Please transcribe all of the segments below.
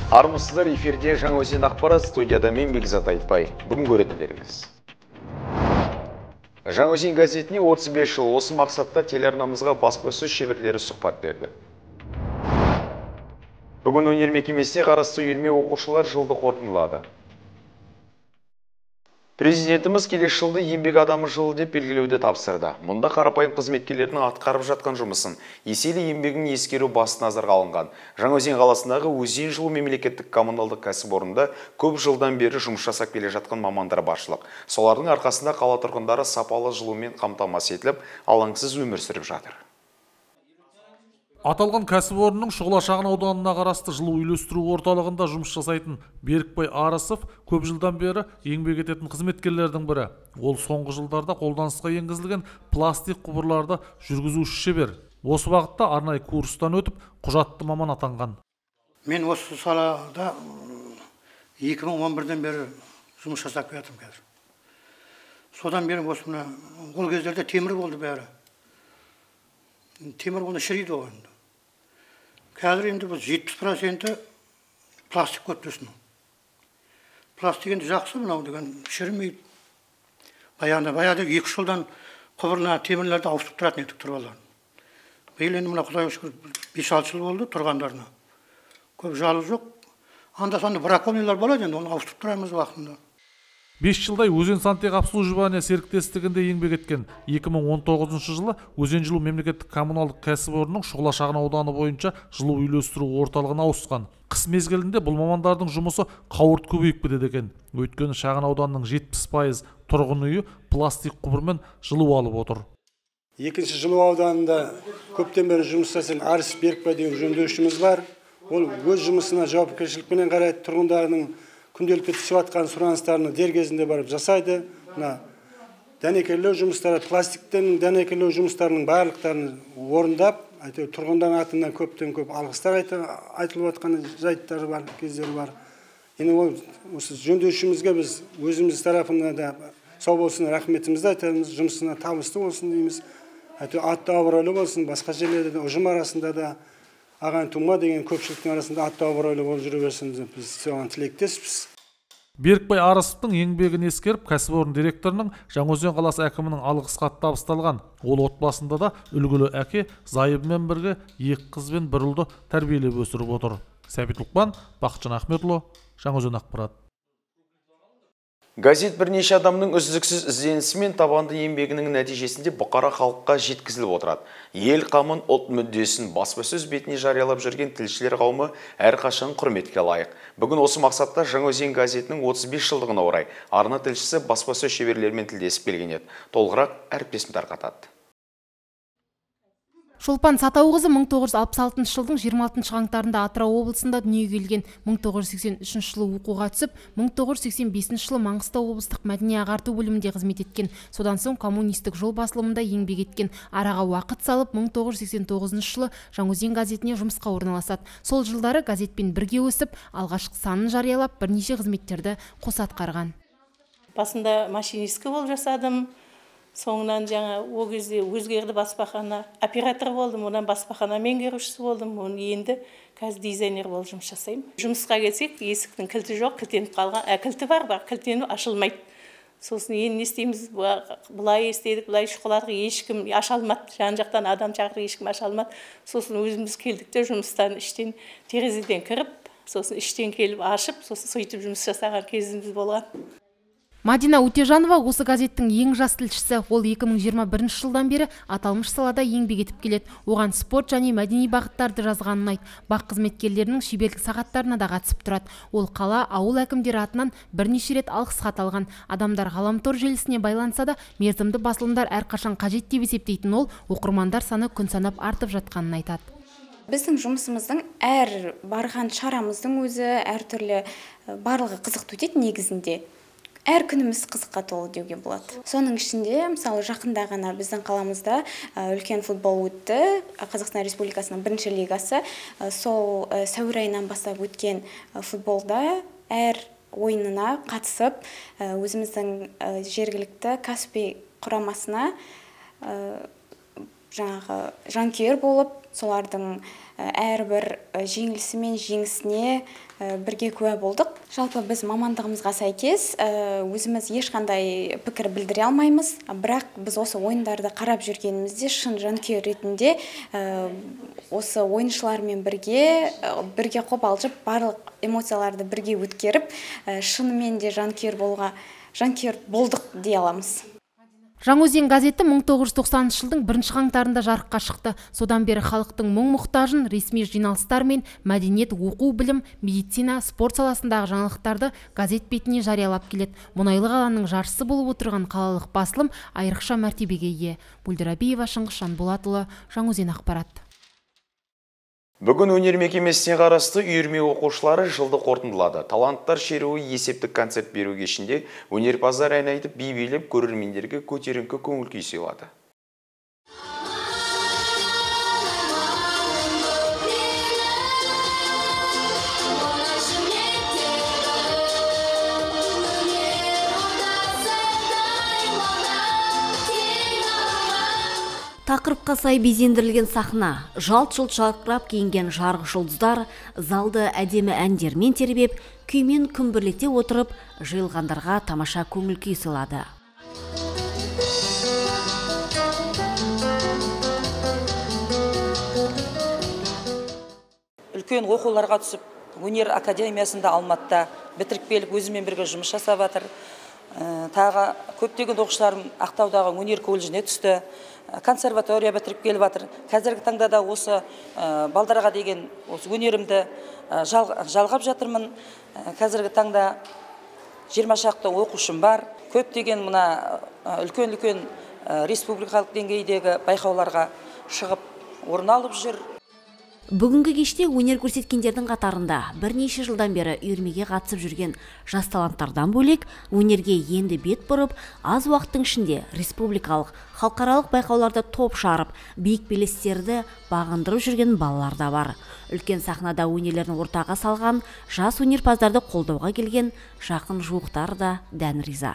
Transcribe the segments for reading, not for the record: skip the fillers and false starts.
Армысыздар, эфирде Жаңаөзен ақпарат, студияда мен Бекзат Айтбай. Бүгін көретіндеріңіз. Жаңаөзен газетіне 35 жыл осы мақсатта телеарнамызға баспасөз шеберлері сұхбат берді. Бүгін өнер мекемесіне қарасты үйірме оқушылар жылды қорытындылады. Президентіміз келесі жылды еңбек адамы жылы деп белгілеуді тапсырды. Мұнда қарапайым қызметкерлердің атқарып жатқан жұмысын, еселі еңбегін ескеру басты назарға алынған. Жаңаөзен қаласындағы Өзен жылу мемлекеттік коммуналдық кәсіпорында көп жылдан бері жұмыс жасап келе жатқан мамандар баршылық. Солардың арқасында қала тұрғындары сапалы жылумен қамтамасыз етіліп, алаңсыз өмір сүріп жатыр. Аталған кәсіпорынның Шұғыла шағын ауданына қарасты жылу үйлестіру орталығында жұмыс жасайтын Берікбай Арысов көп жылдан бері еңбек ететін қызметкерлердің бірі. Ол соңғы жылдарда қолданысқа енгізілген пластик құбырларды жүргізуші шебер. Осы бағытта арнайы курстан өтіп, құжатты маман атанған. Мен осы салада 2011-ден бері жұмыс жасап келатырмын қазір. Содан бері осыны ол кездерде темір болды бәрі. Темір оны шірейді ғой. Қазір енді бұл 70% пластик көптесін. Пластик енді жақсы мынау деген шірмейді. Баяғыда 2 жылдан құбырына темірлерді ауыстырып тұратын едік тұрғаларын. Биыл енді мына Құдайға шүкір 5-6 жыл болды тұрғандарына. Көп жалы жоқ. Анда-санда браконьерлер болады енді, оны ауыстырып тұрамыз уақытында. 5 жылдай Өзен сантехобслуживание серіктестігінде еңбек еткен 2019 жылы Өзен жылу мемлекеттік коммуналдық кәсіпорынның Шұғыла шағын ауданы бойынша жылу үйлестіру орталығына ауысқан. Қыс мезгілінде бұл мамандардың жұмысы қауырт көбейіп кетеді екен. Өйткені шағын ауданның 70% тұрғын үйі пластик құбырмен жылу алып отыр. Екінші жылу ауданында көптен бері жұмыс жасайтын Арыс Берікбай деген жөндеушіміз бар. Ол өз жұмысына жауапкершілікпен қарайды, тұрғындардың күнделікті түсіп жатқан сұраныстарını дер кезінде барып жасайды. Дәнекерлеу жұмыстары, пластиктен дәнекерлеу жұмыстарының барлықтарын орындап, тұрғындардың атынан көптен көп алғыстар айтылып жатқан жайттары бар, кездері бар. Енді осы жөндеушімізге біз өзіміз тарапынан да сау болсын, рахметімізді айтамыз, жұмысына табысты болсын дейміз. Атты абыройлы болсын, басқа жерлерде де ұжым арасында да ағайын тума деген көпшіліктің арасында атты абыройлы болып жүре берсін деп біз соған тілектеспіз. Берікбай Арысовтың еңбегін ескеріп, кәсіпорын директорының Жаңаөзен қаласы әкімінің алғыс хаты табысталған. Ол отбасында да үлгілі әке зайыбымен бірге 2 қыз бен 1 ұлды тәрбиелеп өсіріп отыр. Сәбит Лұқпан, Бақытжан Ахметұлы, Жаңаөзен ақпарат. Газет бірнеше адамның үздіксіз ізденісі мен табанды еңбегінің нәтижесінде бұқара халыққа жеткізіліп отырады. Ел қамын, ұлт мүддесін баспасөз бетіне жариялап жүрген тілшілер қауымы әрқашан құрметке лайық. Бүгін осы мақсатта Жаңаөзен газетінің 35 жылдығына орай арна тілшісі баспасөз шеберлерімен тілдесіп келген еді. Толығырақ әріптесім тарқатады. Шолпан Сатауқызы 1966 жылдың 26 қаңтарында Атырау облысында дүниеге келген. 1983 жылы оқуға түсіп, 1985 жылы Маңғыстау облыстық мәдени ағарту бөлімінде қызмет еткен. Содан соң коммунистік жол басылымында еңбек еткен. Араға уақыт салып, 1989 жылы Жаңаөзен газетіне жұмысқа орналасады. Сол жылдары газетпен бірге өсіп, алғашқы санын жариялап, бірнеше қызметтерді қоса атқарған. Басында машинисткі болып жасадым. Соңынан жаңа о кезде өзгерді, баспахана оператор болдым, одан баспахана меңгерушісі болдым. Енді қазір дизайнер болып жұмыс жасаймын. Жұмысқа келсек, есіктің кілті жоқ, кілтеніп қалған, кілті бар, кілтеніп ашылмайды. Сосын енді не істейміз, бұлай істедік, бұлай шұқыладық, ешкім аша алмады, жан-жақтан адам шақырып ешкім аша алмады. Сосын өзіміз келдік те жұмыстан іштен терезеден кіріп, сосын іштен келіп ашып, сосын сөйтіп жұмыс жасаған кезіміз болған. Мадина Утежанова осы газеттің ең жас тілшісі. Ол 2021 жылдан бері аталмыш салада еңбек етіп келеді. Оған спорт және мәдени бағыттарды жазғанын ұнайды. Бақ қызметкерлерінің шеберлік сағаттарына да қатысып тұрады. Ол қала, ауыл әкімдері атынан бірнеше рет алғыс хат алған. Адамдар ғаламтор желісіне байланса да, мерзімді басылымдар әрқашан қажет деп есептейтін ол, оқырмандар саны күн санап артып жатқанын айтады. Біздің жұмысымыздың әр барған шарамыздың өзі әртүрлі барлығы қызықты өтеді негізінде. Әр күніміз қызыққа толы деуге болады. Соның ішінде, мысалы, жақында ғана біздің қаламызда үлкен футбол өтті. Қазақстан Республикасының бірінші лигасы. Сол сәуір айынан бастап өткен футболда әр ойынына қатысып, өзіміздің жергілікті Каспий құрамасына жаңағы жанкүйер болып, солардың әрбір жеңілісі мен жеңісіне бірге куә болдық. Жалпы біз мамандығымызға сәйкес өзіміз ешқандай пікір білдіре алмаймыз, бірақ біз осы ойындарды қарап жүргенімізде шын жанкүйер ретінде осы ойыншылармен бірге қобалжып, барлық эмоцияларды бірге өткеріп, шынымен де жанкүйер болдық дей аламыз. Жаңаөзен газеті 1990 жылдың 1 қаңтарында жарыққа шықты. Содан бері халықтың мұң-мұқтажын ресми жиналыстар мен мәдениет, оқу, білім, медицина, спорт саласындағы жаңалықтарды газет бетіне жариялап келеді. Мұнайлы қаланың жаршысы болып отырған қалалық басылым айрықша мәртебеге ие. Мөлдір Әбиева, Шыңғыс Жанболатұлы, Жаңаөзен ақпарат. Бүгін өнер мекемесіне қарасты үйірме оқушылары жылды қорытындылады. Таланттар шеруі есептік концерт беру кешінде өнерпаздар ән айтып, би билеп, көрермендерге көтеріңкі көңіл-күй сыйлады. Тақырыпқа сай безендірілген сахна, жалт-жұлт жарқырап киінген жарық жұлдыздар, залды әдемі әндермен тербеп, күймен күмбірлете отырып, жиылғандарға тамаша көңіл-күй сыйлады. Үлкен оқуларға түсіп, өнер академиясында Алматыда бітіріп келіп, өзімен бірге жұмыс жасап жатыр. Тағы көптеген оқушыларым Ақтаудағы өнер колледжіне түсті. Консерватория бітіріп келіп жатыр. Қазіргі таңда да осы балдарға деген өнерімді жалғап жатырмын. Қазіргі таңда 20 шақты оқушым бар. Көптеген мына үлкен-үлкен республикалық деңгейдегі байқауларға шығып орын алып жүр. Бүгінгі кеште өнер көрсеткендердің қатарында бірнеше жылдан бері үйірмеге қатысып жүрген жас таланттардан бөлек, өнерге енді бет бұрып, аз уақыттың ішінде республикалық, халықаралық байқауларда топ жарып, биік белестерді бағындырып жүрген балалар да бар. Үлкен сахнада өнерлерін ортаға салған жас өнерпаздарды қолдауға келген жақын жуықтар да дән риза.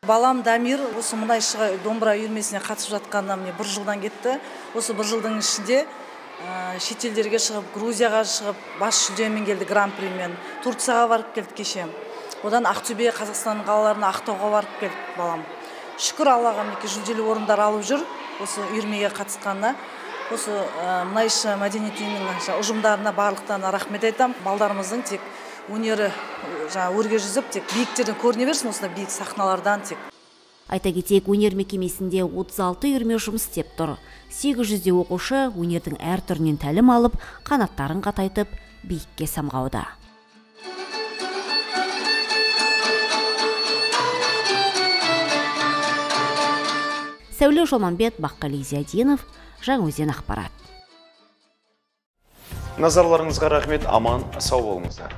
Балам Дамир осы мұнайшы домбыра үйірмесіне қатысып жатқанына міне 1 жылдан кетті. Осы 1 жылдың ішінде шетелдерге шығып, Грузияға шығып, бас жүлдемен келді, гран-примен. Турцияға барып келді кеше. Одан Ақтөбе, Қазақстан қалаларына, Ақтауға барып келді балам. Шүкір Аллаға, мінекей жүлделі орындар алып жүр осы үйірмеге қатысқанына. Осы мұнайшы мәдениет үйінің ұжымдарына барлықтарына рахмет айтамын. Балдарымыздың тек өнері өрге жүзіп, тек биіктерден көріне берсін, осында биік сахналардан тек. Айта кетейік, өнер мекемесінде 36 үйірме жұмыс істеп тұр. 800 оқушы өнердің әр түрінен тәлім алып, қанаттарын қатайтып, биікке самғауда. Сәуле Жолманбет, Баққали Зиядинов, Жаңаөзен ақпарат. Назарларыңызға рахмет, аман, сау болыңыздар.